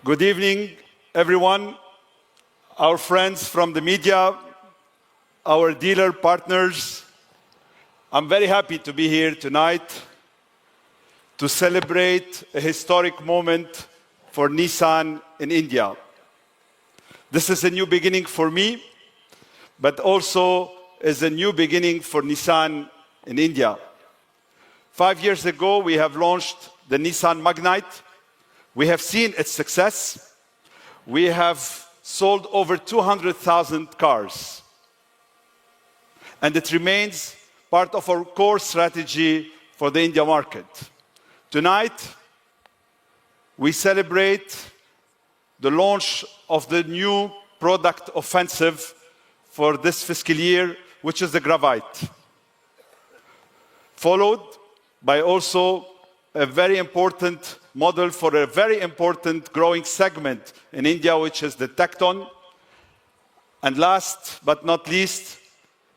Good evening, everyone, our friends from the media, our dealer partners. I'm very happy to be here tonight to celebrate a historic moment for Nissan in India. This is a new beginning for me, but also is a new beginning for Nissan in India. 5 years ago, we have launched the Nissan Magnite. We have seen its success. We have sold over 200,000 cars. And it remains part of our core strategy for the India market. Tonight, we celebrate the launch of the new product offensive for this fiscal year, which is the Gravite, followed by also a very important model for a very important growing segment in India, which is the Tecton. And last but not least,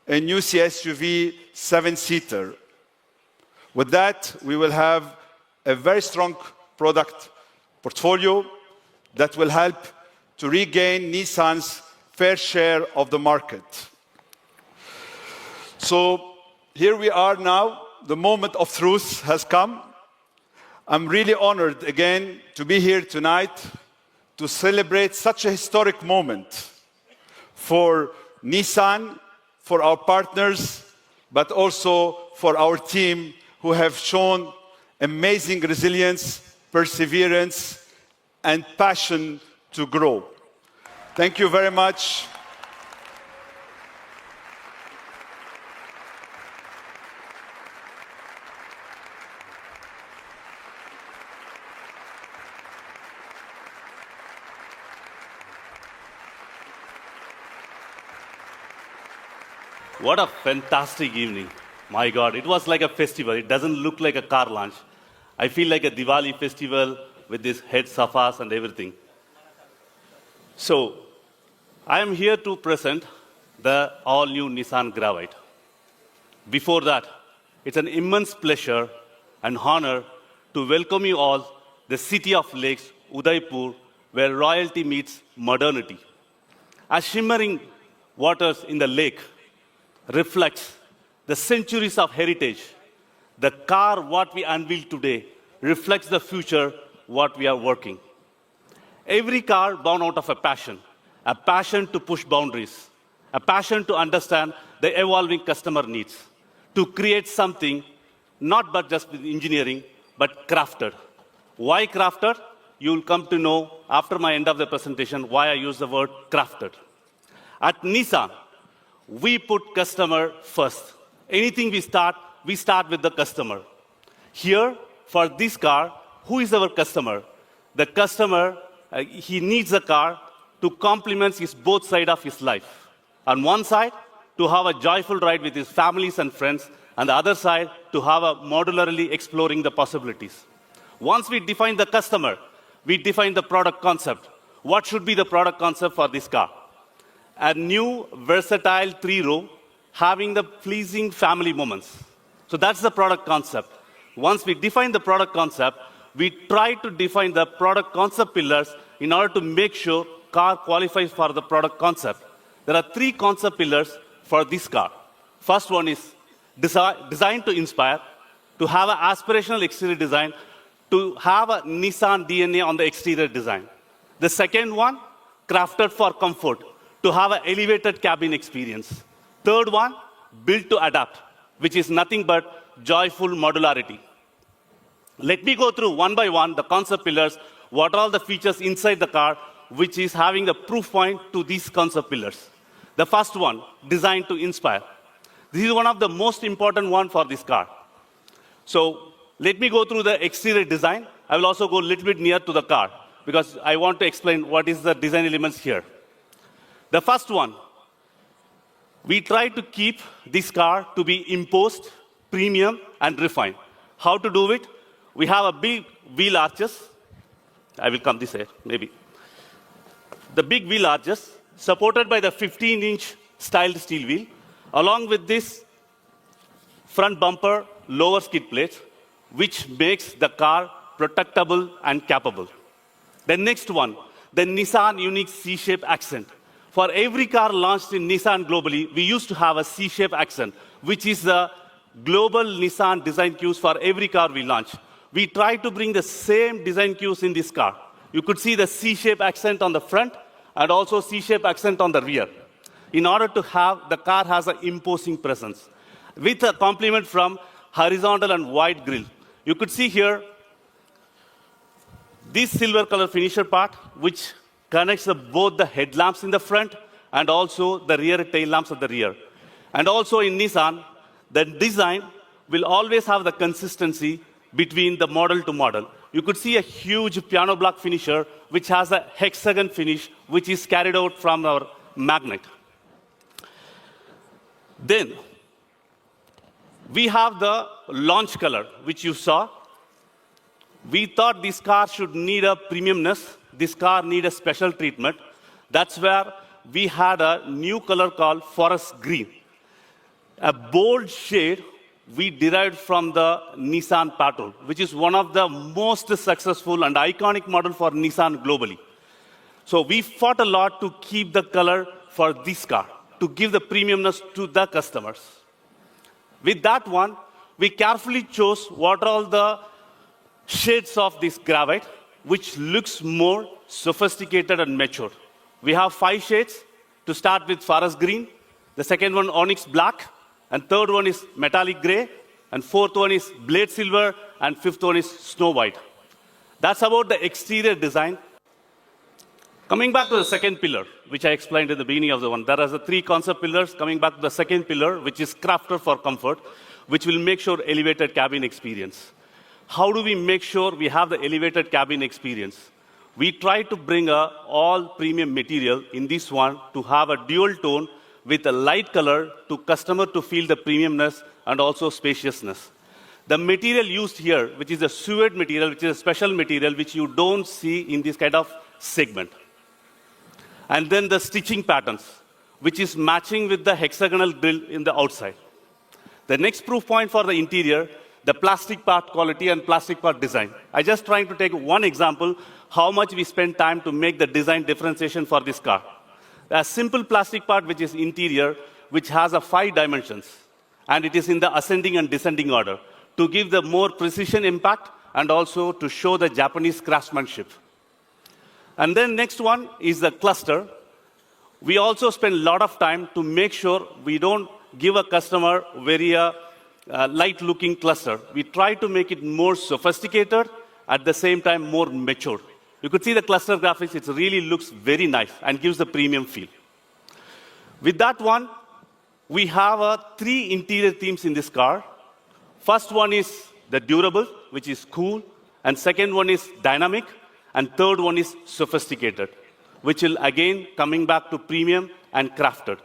a new CSUV 7-seater. With that, we will have a very strong product portfolio that will help to regain Nissan's fair share of the market. So here we are now. The moment of truth has come. I'm really honored again to be here tonight to celebrate such a historic moment for Nissan, for our partners, but also for our team who have shown amazing resilience, perseverance, and passion to grow. Thank you very much. What a fantastic evening. My God, it was like a festival. It doesn't look like a car launch. I feel like a Diwali festival with these head sofas and everything. So, I am here to present the all-new Nissan Gravite. Before that, it's an immense pleasure and honor to welcome you all the city of lakes, Udaipur, where royalty meets modernity. As shimmering waters in the lake reflects the centuries of heritage, the car what we unveil today reflects the future what we are working. Every car born out of a passion to push boundaries, a passion to understand the evolving customer needs, to create something not but just with engineering, but crafted. Why crafted? You will come to know after my end of the presentation why I use the word crafted. At Nissan, we put customer first. Anything we start with the customer. Here, for this car, who is our customer? The customer, he needs a car to complement his both sides of his life. On one side, to have a joyful ride with his families and friends, and the other side, to have a modularly exploring the possibilities. Once we define the customer, we define the product concept. What should be the product concept for this car? A new, versatile 3-row, having the pleasing family moments. So that's the product concept. Once we define the product concept, we try to define the product concept pillars in order to make sure car qualifies for the product concept. There are 3 concept pillars for this car. First one is design to inspire, to have an aspirational exterior design, to have a Nissan DNA on the exterior design. The second one, crafted for comfort, to have an elevated cabin experience. Third one, built to adapt, which is nothing but joyful modularity. Let me go through one by one the concept pillars, what are all the features inside the car, which is having the proof point to these concept pillars. The first one, designed to inspire. This is one of the most important one for this car. So let me go through the exterior design. I will also go a little bit near to the car because I want to explain what is the design elements here. The first one, we try to keep this car to be imposed, premium, and refined. How to do it? We have a big wheel arches. I will come this way, maybe. The big wheel arches, supported by the 15-inch styled steel wheel, along with this front bumper, lower skid plates, which makes the car protectable and capable. The next one, the Nissan unique C-shape accent. For every car launched in Nissan globally, we used to have a C-shape accent, which is the global Nissan design cues for every car we launch. We try to bring the same design cues in this car. You could see the C-shape accent on the front and also C-shape accent on the rear. In order to have, the car has an imposing presence with a complement from horizontal and wide grille. You could see here this silver color finisher part, which connects both the headlamps in the front and also the rear tail lamps at the rear. And also in Nissan, the design will always have the consistency between the model to model. You could see a huge piano block finisher, which has a hexagon finish, which is carried out from our magnet. Then, we have the launch color, which you saw. We thought this car should need a premiumness. This car needs a special treatment. That's where we had a new color called forest green. A bold shade we derived from the Nissan Patrol, which is one of the most successful and iconic model for Nissan globally. So we fought a lot to keep the color for this car, to give the premiumness to the customers. With that one, we carefully chose what are all the shades of this Gravite, which looks more sophisticated and mature. We have 5 shades to start with forest green, the second one onyx black, and third one is metallic gray, and fourth one is blade silver, and fifth one is snow white. That's about the exterior design. Coming back to the second pillar, which I explained at the beginning of the one, there are the 3 concept pillars. Coming back to the second pillar, which is crafted for comfort, which will make sure elevated cabin experience. How do we make sure we have the elevated cabin experience? We try to bring a all premium material in this one to have a dual tone with a light color to customer to feel the premiumness and also spaciousness. The material used here, which is a suede material, which is a special material which you don't see in this kind of segment. And then the stitching patterns, which is matching with the hexagonal grille in the outside. The next proof point for the interior, the plastic part quality and plastic part design. I just trying to take one example, how much we spend time to make the design differentiation for this car. A simple plastic part which is interior, which has a 5 dimensions, and it is in the ascending and descending order to give the more precision impact and also to show the Japanese craftsmanship. And then next one is the cluster. We also spend a lot of time to make sure we don't give a customer very light-looking cluster. We try to make it more sophisticated, at the same time more mature. You could see the cluster graphics, it really looks very nice and gives the premium feel. With that one, we have 3 interior themes in this car. First one is the durable, which is cool, and second one is dynamic, and third one is sophisticated, which will again coming back to premium and crafted.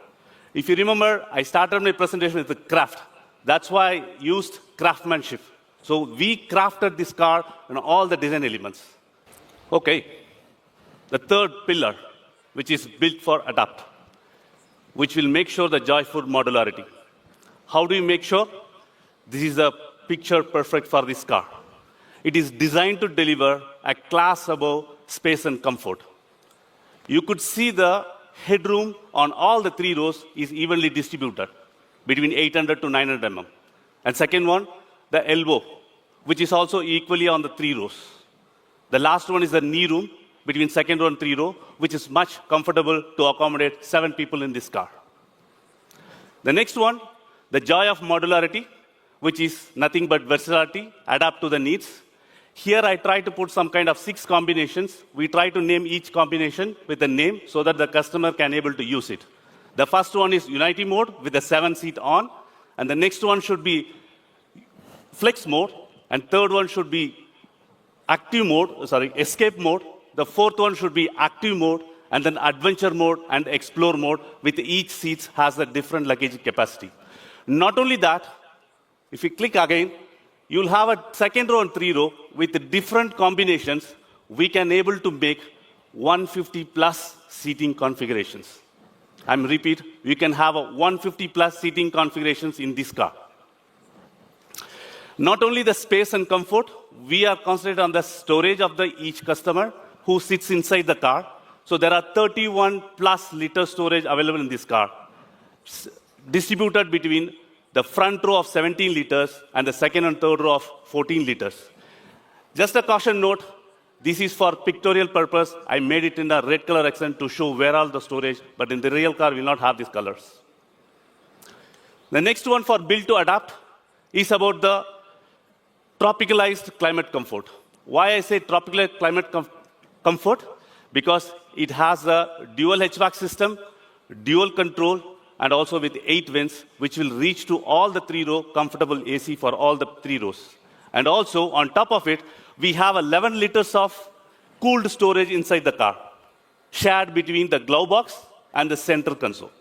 If you remember, I started my presentation with the craft. That's why I used craftsmanship. So we crafted this car and all the design elements. Okay, the third pillar, which is built for adapt, which will make sure the joyful modularity. How do you make sure? This is a picture perfect for this car. It is designed to deliver a class above space and comfort. You could see the headroom on all the 3 rows is evenly distributed between 800 to 900 mm. And second one, the elbow, which is also equally on the 3 rows. The last one is the knee room between second row and 3 row, which is much comfortable to accommodate 7 people in this car. The next one, the joy of modularity, which is nothing but versatility, adapt to the needs. Here I try to put some kind of 6 combinations. We try to name each combination with a name so that the customer can able to use it. The first one is Unity mode with the 7-seat on, and the next one should be flex mode, and third one should be escape mode. The fourth one should be active mode, and then adventure mode and explore mode, with each seat has a different luggage capacity. Not only that, if you click again, you'll have a second row and 3 row with the different combinations. We can able to make 150 plus seating configurations. I'm repeat, you can have a 150 plus seating configurations in this car. Not only the space and comfort, we are concentrated on the storage of the each customer, who sits inside the car. So there are 31 plus liter storage available in this car, distributed between the front row of 17 liters and the second and third row of 14 liters. Just a caution note, this is for pictorial purpose. I made it in a red color accent to show where all the storage, but in the real car, we will not have these colors. The next one for build to adapt is about the tropicalized climate comfort. Why I say tropical climate comfort? Because it has a dual HVAC system, dual control, and also with 8 vents, which will reach to all the 3-row comfortable AC for all the 3 rows. And also, on top of it, we have 11 liters of cooled storage inside the car, shared between the glove box and the center console.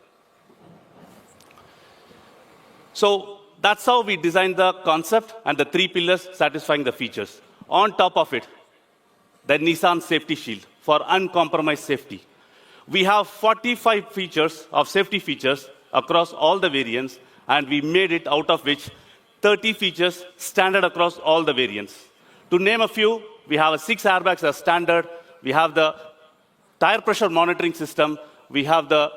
So that's how we designed the concept and the 3 pillars satisfying the features. On top of it, the Nissan Safety Shield for uncompromised safety. We have 45 features of safety features across all the variants, and we made it out of which 30 features standard across all the variants. To name a few, we have 6 airbags as standard. We have the tire pressure monitoring system. We have the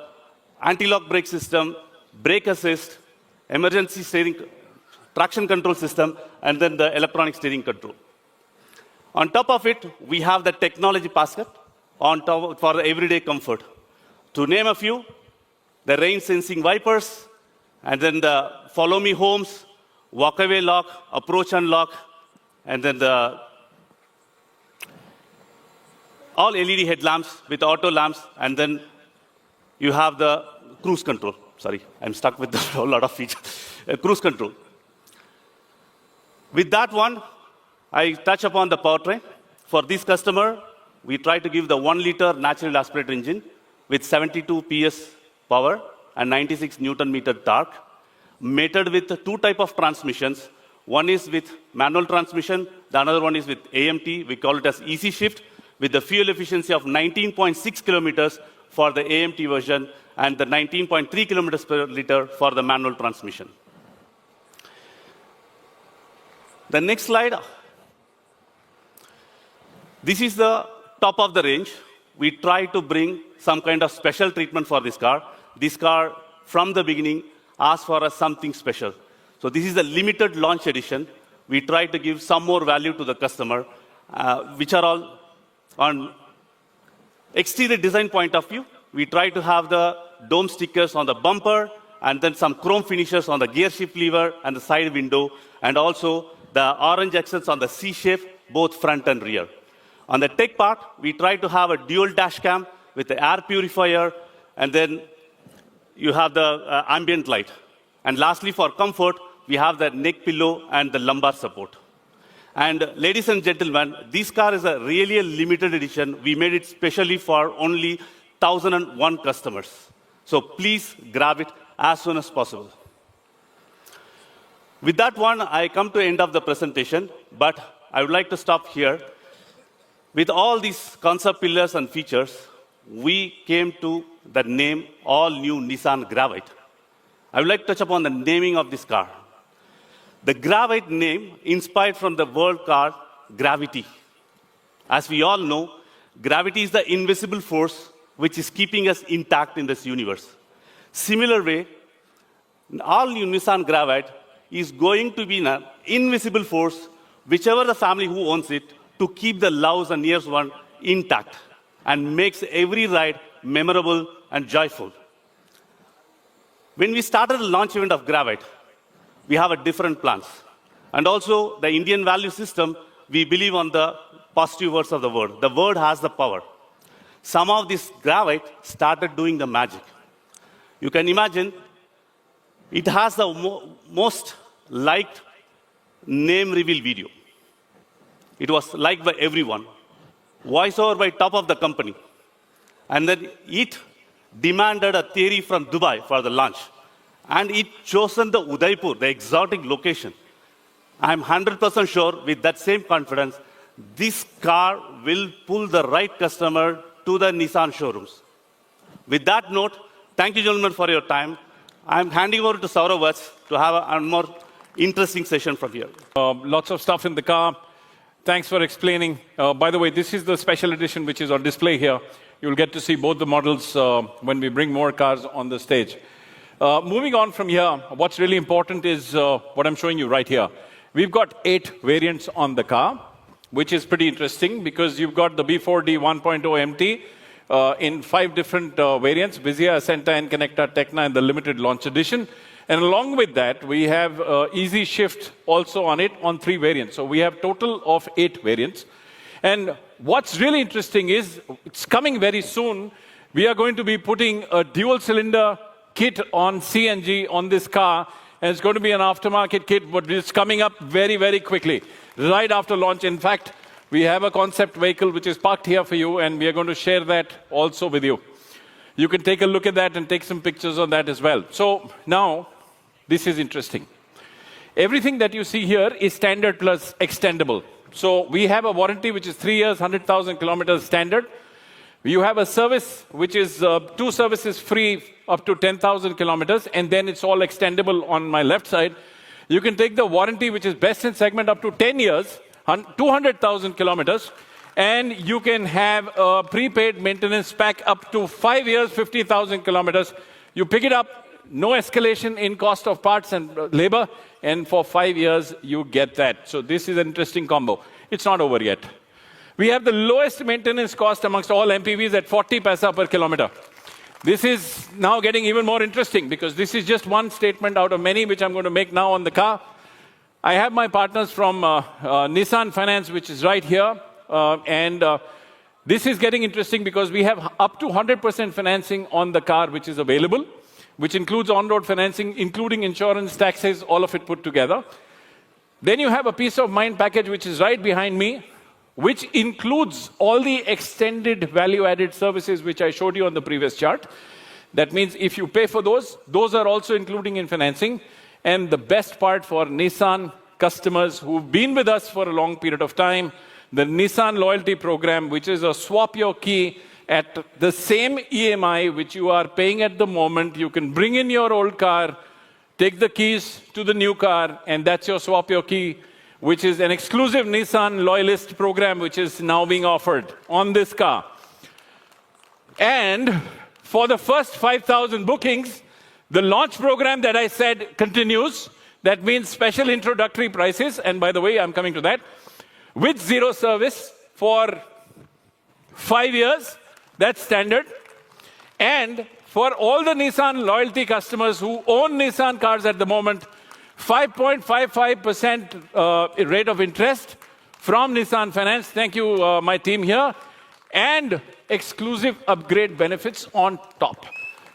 anti-lock brake system, brake assist, emergency steering, traction control system, and then the electronic steering control. On top of it, we have the technology basket on top for the everyday comfort. To name a few, the rain sensing wipers, and then the follow me homes, walk-away lock, approach unlock, and then the all LED headlamps with auto lamps, and then you have the cruise control. Sorry, I'm stuck with a whole lot of features. Cruise control. With that one, I touch upon the powertrain. For this customer, we try to give the 1-liter natural aspirated engine with 72 PS power and 96 Newton meter torque, mated with 2 types of transmissions. One is with manual transmission, the other one is with AMT. We call it as easy shift, with the fuel efficiency of 19.6 kilometers for the AMT version and the 19.3 kilometers per liter for the manual transmission. The next slide. This is the top of the range. We try to bring some kind of special treatment for this car. This car, from the beginning, asked for us something special. So this is a limited launch edition. We try to give some more value to the customer, which are all on exterior design point of view. We try to have the dome stickers on the bumper, and then some chrome finishes on the gear shift lever and the side window, and also the orange accents on the C-shape, both front and rear. On the tech part, we try to have a dual dash cam with the air purifier, and then you have the ambient light. And lastly, for comfort, we have the neck pillow and the lumbar support. And ladies and gentlemen, this car is really a limited edition. We made it specially for only 1,001 customers. So please grab it as soon as possible. With that one, I come to the end of the presentation, but I would like to stop here. With all these concept pillars and features, we came to the name all-new Nissan Gravite. I would like to touch upon the naming of this car. The Gravite name inspired from the word called gravity. As we all know, gravity is the invisible force which is keeping us intact in this universe. Similar way, all-new Nissan Gravite is going to be an invisible force, whichever the family who owns it, to keep the loves and near one intact and makes every ride memorable and joyful. When we started the launch event of Gravite, we have a different plans. And also the Indian value system, we believe on the positive words of the word. The word has the power. Some of this Gravite started doing the magic. You can imagine it has the most liked name reveal video. It was liked by everyone. Voiceover by top of the company. And then it demanded a theory from Dubai for the launch. And it chosen the Udaipur, the exotic location. I'm 100% sure with that same confidence, this car will pull the right customer to the Nissan showrooms. With that note, thank you gentlemen for your time. I'm handing over to Saurav to have a more interesting session from here. Lots of stuff in the car. Thanks for explaining. By the way, this is the special edition which is on display here. You'll get to see both the models when we bring more cars on the stage. Moving on from here, what's really important is what I'm showing you right here. We've got 8 variants on the car, which is pretty interesting because you've got the B4D 1.0 MT in 5 different variants, Vizia, Ascenta, and Connecta, Tecna, and the limited launch edition. And along with that, we have Easy Shift also on it on 3 variants. So we have total of 8 variants. And what's really interesting is it's coming very soon. We are going to be putting a dual cylinder kit on CNG on this car. And it's going to be an aftermarket kit, but it's coming up very, very quickly, right after launch. In fact, we have a concept vehicle which is parked here for you, and we are going to share that also with you. You can take a look at that and take some pictures on that as well. So now, this is interesting. Everything that you see here is standard plus extendable. So we have a warranty which is 3 years, 100,000 kilometers standard. You have a service which is 2 services free up to 10,000 kilometers, and then it's all extendable on my left side. You can take the warranty which is best in segment up to 10 years, 200,000 kilometers, and you can have a prepaid maintenance pack up to 5 years, 50,000 kilometers. You pick it up, no escalation in cost of parts and labor, and for 5 years you get that. So this is an interesting combo. It's not over yet. We have the lowest maintenance cost amongst all MPVs at 40 paisa per kilometer. This is now getting even more interesting because this is just one statement out of many which I'm going to make now on the car. I have my partners from Nissan Finance, which is right here. This is getting interesting because we have up to 100% financing on the car which is available, which includes on-road financing, including insurance, taxes, all of it put together. Then you have a peace of mind package which is right behind me, which includes all the extended value-added services which I showed you on the previous chart. That means if you pay for those are also including in financing. And the best part for Nissan customers who've been with us for a long period of time, the Nissan loyalty program, which is a swap your key at the same EMI which you are paying at the moment. You can bring in your old car, take the keys to the new car, and that's your swap your key, which is an exclusive Nissan loyalist program which is now being offered on this car. And for the first 5,000 bookings, the launch program that I said continues. That means special introductory prices, and by the way, I'm coming to that, with 0 service for 5 years. That's standard. And for all the Nissan loyalty customers who own Nissan cars at the moment, 5.55% rate of interest from Nissan Finance. Thank you, my team here. And exclusive upgrade benefits on top.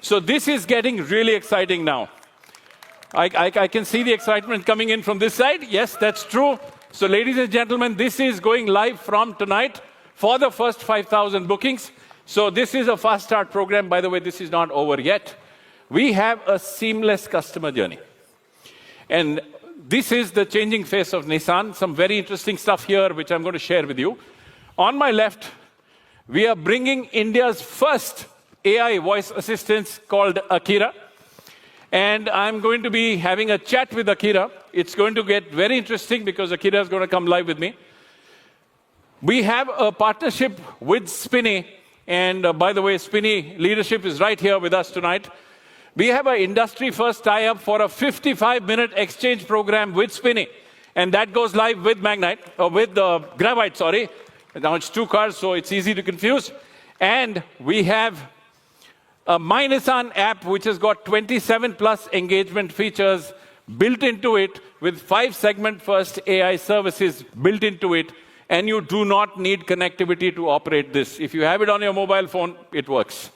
So this is getting really exciting now. I can see the excitement coming in from this side. Yes, that's true. So ladies and gentlemen, this is going live from tonight for the first 5,000 bookings. So this is a fast start program. By the way, this is not over yet. We have a seamless customer journey. And this is the changing face of Nissan. Some very interesting stuff here, which I'm going to share with you. On my left, we are bringing India's first AI voice assistant called Akira. And I'm going to be having a chat with Akira. It's going to get very interesting because Akira is going to come live with me. We have a partnership with Spinny. And by the way, Spinny leadership is right here with us tonight. We have an industry-first tie-up for a 55-minute exchange program with Spinny. And that goes live with Gravite, sorry. Now it's 2 cars, so it's easy to confuse. And we have a My Nissan app, which has got 27+ engagement features built into it with 5 segment-first AI services built into it. And you do not need connectivity to operate this. If you have it on your mobile phone, it works.